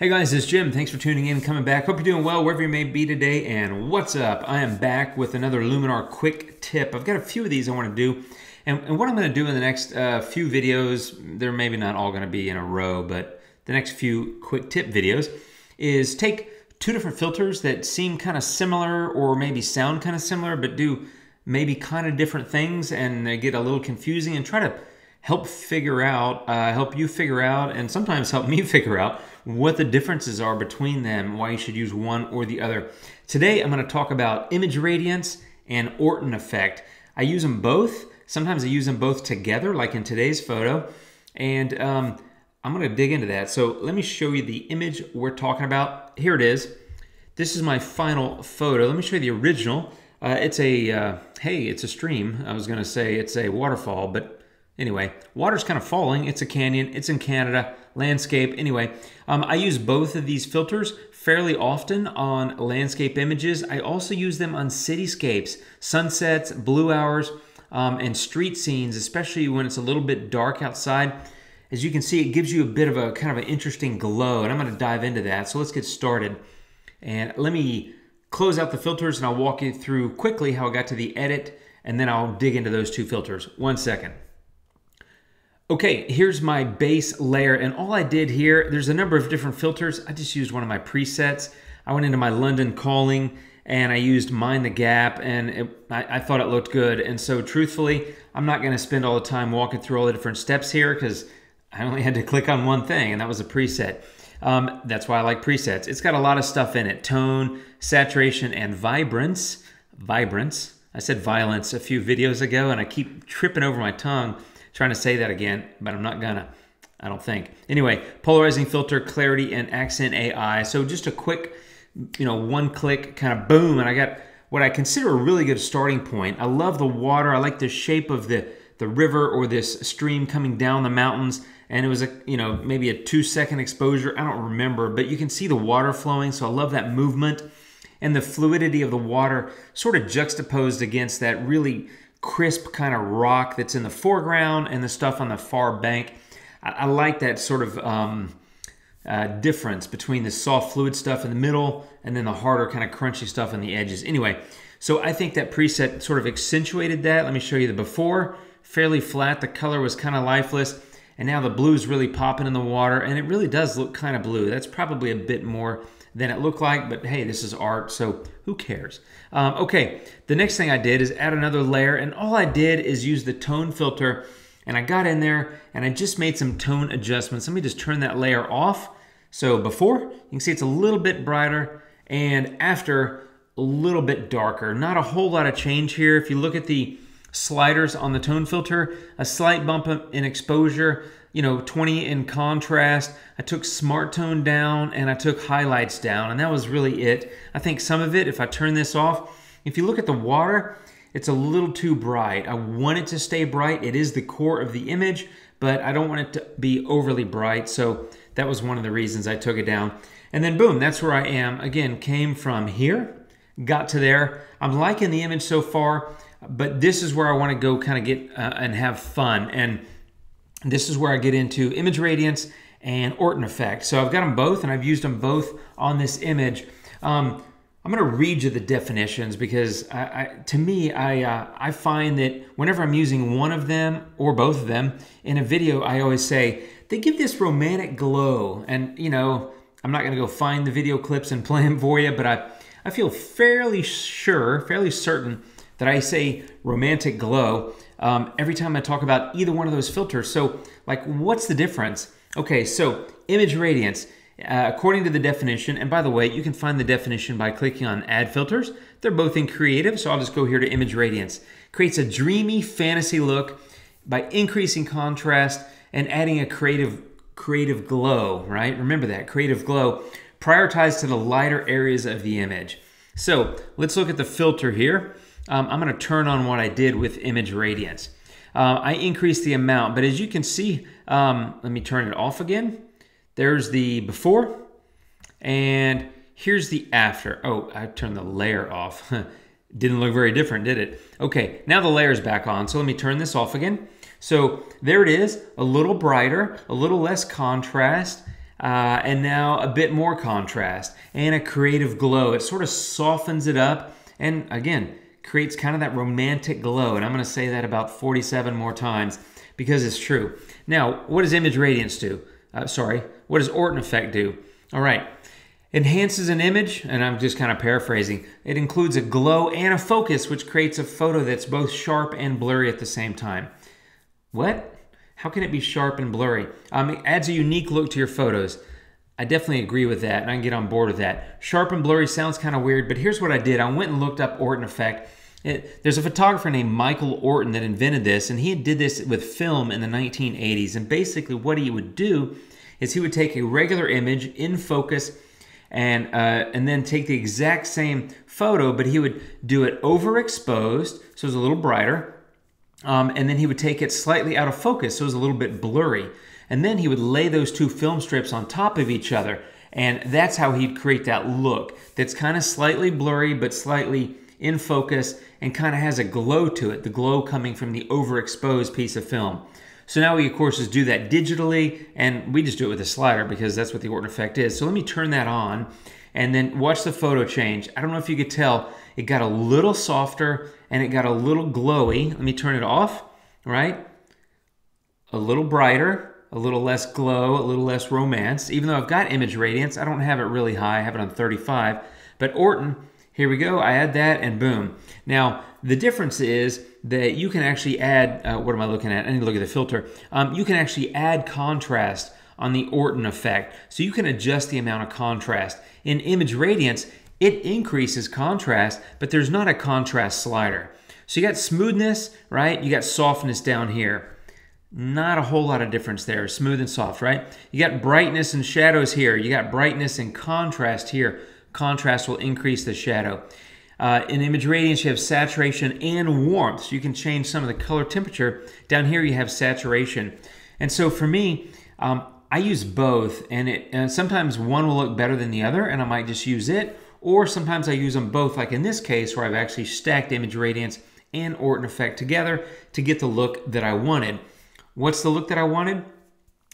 Hey guys, it's Jim. Thanks for tuning in, coming back. Hope you're doing well wherever you may be today. And what's up? I am back with another Luminar quick tip. I've got a few of these I want to do. And what I'm going to do in the next few videos, they're maybe not all going to be in a row, but the next few quick tip videos is take two different filters that seem kind of similar or maybe sound kind of similar, but do maybe kind of different things, and they get a little confusing, and try to help you figure out, and sometimes help me figure out what the differences are between them, why you should use one or the other. Today, I'm going to talk about image radiance and Orton effect. I use them both. Sometimes I use them both together, like in today's photo, and I'm going to dig into that. So let me show you the image we're talking about. Here it is. This is my final photo. Let me show you the original. It's a stream. I was going to say it's a waterfall, but anyway, water's kind of falling. It's a canyon. It's in Canada. Landscape. Anyway, I use both of these filters fairly often on landscape images. I also use them on cityscapes, sunsets, blue hours, and street scenes, especially when it's a little bit dark outside. As you can see, it gives you a bit of a kind of an interesting glow, and I'm going to dive into that. So let's get started. And let me close out the filters, and I'll walk you through quickly how I got to the edit, and then I'll dig into those two filters. 1 second. Okay, here's my base layer, and all I did here, there's a number of different filters. I just used one of my presets. I went into my London calling, and I used Mind the Gap, and I thought it looked good. And so truthfully, I'm not gonna spend all the time walking through all the different steps here, because I only had to click on one thing, and that was a preset. That's why I like presets. It's got a lot of stuff in it: tone, saturation, and vibrance. Vibrance. I said violence a few videos ago, and I keep tripping over my tongue trying to say that again, but I'm not gonna, I don't think. Anyway, polarizing filter, clarity, and accent AI. So just a quick, one click kind of boom, and I got what I consider a really good starting point. I love the water. I like the shape of the river or this stream coming down the mountains. And it was maybe a 2-second exposure. I don't remember, but you can see the water flowing. So I love that movement and the fluidity of the water sort of juxtaposed against that really crisp kind of rock that's in the foreground and the stuff on the far bank. I like that sort of difference between the soft fluid stuff in the middle and then the harder kind of crunchy stuff on the edges. Anyway, so I think that preset sort of accentuated that. Let me show you the before. Fairly flat. The color was kind of lifeless. And now the blue's really popping in the water, and it really does look kind of blue. That's probably a bit more than it looked like, but hey, this is art, so who cares? Okay, the next thing I did is add another layer, and all I did is use the tone filter, and I got in there, and I just made some tone adjustments. Let me just turn that layer off. So before, you can see it's a little bit brighter, and after, a little bit darker. Not a whole lot of change here. If you look at the sliders on the tone filter, a slight bump in exposure, 20 in contrast. I took smart tone down and I took highlights down, and that was really it. I think some of it, if I turn this off, if you look at the water, it's a little too bright. I want it to stay bright. It is the core of the image, but I don't want it to be overly bright. So that was one of the reasons I took it down. And then boom, that's where I am. Again, came from here, got to there. I'm liking the image so far, but this is where I want to go kind of get and have fun. And this is where I get into image radiance and Orton effect. So I've got them both, and I've used them both on this image. I'm going to read you the definitions, because to me, I find that whenever I'm using one of them or both of them in a video, I always say they give this romantic glow. And I'm not going to go find the video clips and play them for you, but I feel fairly certain that I say romantic glow every time I talk about either one of those filters. So, like, what's the difference? Okay, so image radiance, according to the definition, and by the way, you can find the definition by clicking on Add Filters. They're both in Creative, so I'll just go here to image radiance. Creates a dreamy fantasy look by increasing contrast and adding a creative glow, right? Remember that, creative glow, prioritized to the lighter areas of the image. So let's look at the filter here. I'm going to turn on what I did with image radiance. I increased the amount, but as you can see, let me turn it off again. There's the before, and here's the after. Oh, I turned the layer off. Didn't look very different, did it? Okay, now the layer's back on, so let me turn this off again. So there it is, a little brighter, a little less contrast. and now a bit more contrast and a creative glow. It sort of softens it up and again creates kind of that romantic glow. And I'm going to say that about 47 more times because it's true. Now, what does image radiance do? What does Orton effect do? All right. Enhances an image, and I'm just kind of paraphrasing. It includes a glow and a focus, which creates a photo that's both sharp and blurry at the same time. What? How can it be sharp and blurry? It adds a unique look to your photos. I definitely agree with that, and I can get on board with that. Sharp and blurry sounds kind of weird, but here's what I did. I went and looked up Orton effect. There's a photographer named Michael Orton that invented this, and he did this with film in the 1980s. And basically what he would do is he would take a regular image in focus and then take the exact same photo, but he would do it overexposed, so it was a little brighter, and then he would take it slightly out of focus, so it was a little bit blurry. And then he would lay those two film strips on top of each other, and that's how he'd create that look that's kind of slightly blurry, but slightly in focus, and kind of has a glow to it, the glow coming from the overexposed piece of film. So now we, of course, just do that digitally, and we just do it with a slider because that's what the Orton effect is. So let me turn that on, and then watch the photo change. I don't know if you could tell, it got a little softer, and it got a little glowy. Let me turn it off, right? A little brighter, a little less glow, a little less romance. Even though I've got image radiance, I don't have it really high. I have it on 35. But Orton, here we go. I add that, and boom. Now, the difference is that you can actually add, what am I looking at? I need to look at the filter. You can actually add contrast on the Orton effect. So you can adjust the amount of contrast. In image radiance, it increases contrast, but there's not a contrast slider. So you got smoothness, right? You got softness down here. Not a whole lot of difference there, smooth and soft, right? You got brightness and shadows here. You got brightness and contrast here. Contrast will increase the shadow. In image radiance, you have saturation and warmth. So you can change some of the color temperature. Down here, you have saturation. And so for me, I use both. And sometimes one will look better than the other, and I might just use it. Or sometimes I use them both, like in this case, where I've actually stacked image radiance and Orton effect together to get the look that I wanted. What's the look that I wanted?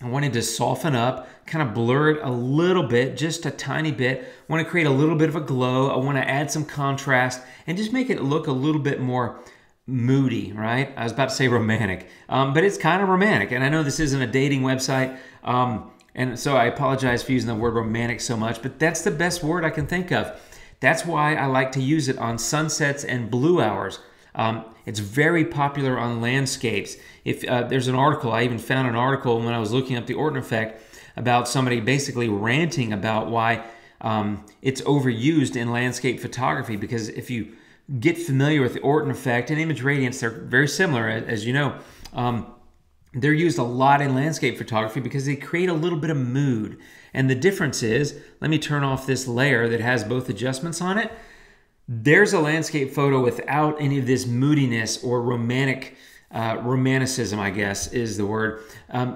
I wanted to soften up, kind of blur it a little bit, just a tiny bit. I want to create a little bit of a glow. I want to add some contrast and just make it look a little bit more moody, right? I was about to say romantic, but it's kind of romantic. And I know this isn't a dating website, and so I apologize for using the word romantic so much, but that's the best word I can think of. That's why I like to use it on sunsets and blue hours. It's very popular on landscapes. If there's an article, I even found an article when I was looking up the Orton effect about somebody basically ranting about why it's overused in landscape photography, because if you get familiar with the Orton effect and image radiance, they're very similar, as you know. They're used a lot in landscape photography because they create a little bit of mood. And the difference is, let me turn off this layer that has both adjustments on it. There's a landscape photo without any of this moodiness or romanticism, I guess is the word,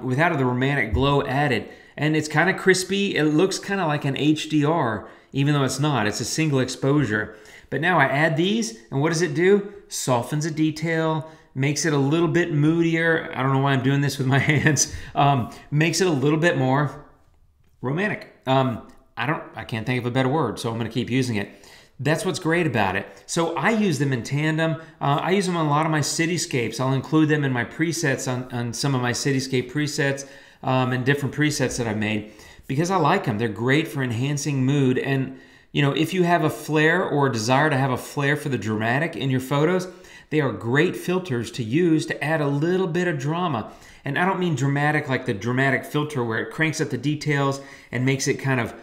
without the romantic glow added. And it's kind of crispy. It looks kind of like an HDR, even though it's not. It's a single exposure. But now I add these, and what does it do? Softens a detail, makes it a little bit moodier. I don't know why I'm doing this with my hands. Makes it a little bit more romantic. I can't think of a better word, so I'm going to keep using it. That's what's great about it. So I use them in tandem. I use them on a lot of my cityscapes. I'll include them in my presets on some of my cityscape presets and different presets that I've made because I like them. They're great for enhancing mood. And you know, if you have a flair or a desire to have a flair for the dramatic in your photos, they are great filters to use to add a little bit of drama. And I don't mean dramatic like the dramatic filter where it cranks up the details and makes it kind of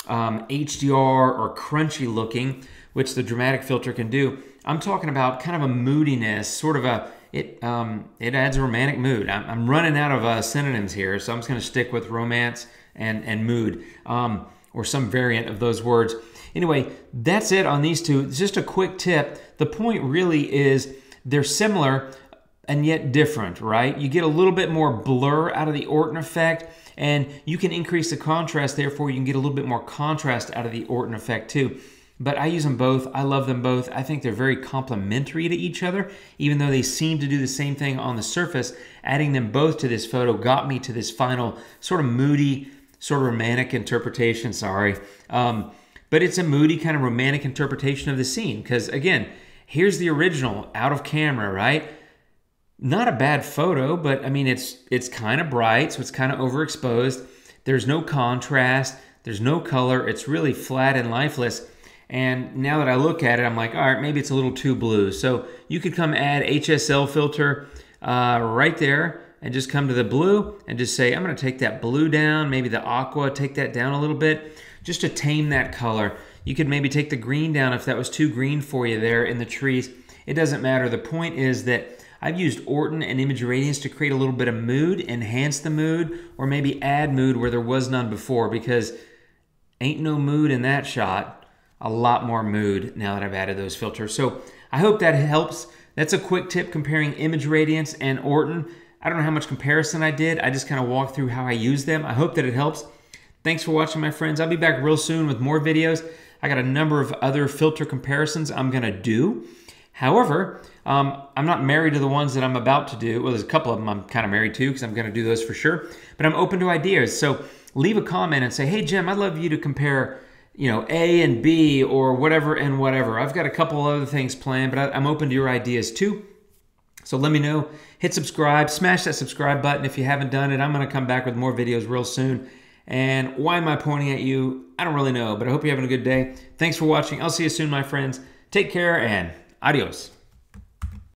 HDR or crunchy looking, which the dramatic filter can do. I'm talking about kind of a moodiness, sort of it adds a romantic mood. I'm running out of synonyms here, so I'm just going to stick with romance and mood, or some variant of those words. Anyway, that's it on these two. It's just a quick tip. The point really is they're similar and yet different, right? You get a little bit more blur out of the Orton effect, and you can increase the contrast, therefore you can get a little bit more contrast out of the Orton effect too. But I use them both. I love them both. I think they're very complementary to each other, even though they seem to do the same thing on the surface. Adding them both to this photo got me to this final sort of moody, sort of romantic interpretation, sorry. But it's a moody kind of romantic interpretation of the scene. Because again, here's the original out of camera, right? Not a bad photo, but I mean, it's kind of bright, so it's kind of overexposed. There's no contrast. There's no color. It's really flat and lifeless. And now that I look at it, I'm like, all right, maybe it's a little too blue. So you could come add HSL filter right there and just come to the blue and just say, I'm going to take that blue down, maybe the aqua, take that down a little bit, just to tame that color. You could maybe take the green down if that was too green for you there in the trees. It doesn't matter. The point is that I've used Orton and Image Radiance to create a little bit of mood, enhance the mood, or maybe add mood where there was none before, because ain't no mood in that shot. A lot more mood now that I've added those filters. So I hope that helps. That's a quick tip comparing Image Radiance and Orton. I don't know how much comparison I did. I just kind of walked through how I use them. I hope that it helps. Thanks for watching, my friends. I'll be back real soon with more videos. I got a number of other filter comparisons I'm going to do. However, I'm not married to the ones that I'm about to do. Well, there's a couple of them I'm kind of married to because I'm going to do those for sure. But I'm open to ideas. So leave a comment and say, hey, Jim, I'd love you to compare, you know, A and B or whatever and whatever. I've got a couple other things planned, but I'm open to your ideas too. So let me know. Hit subscribe. Smash that subscribe button if you haven't done it. I'm going to come back with more videos real soon. And why am I pointing at you? I don't really know, but I hope you're having a good day. Thanks for watching. I'll see you soon, my friends. Take care and adios.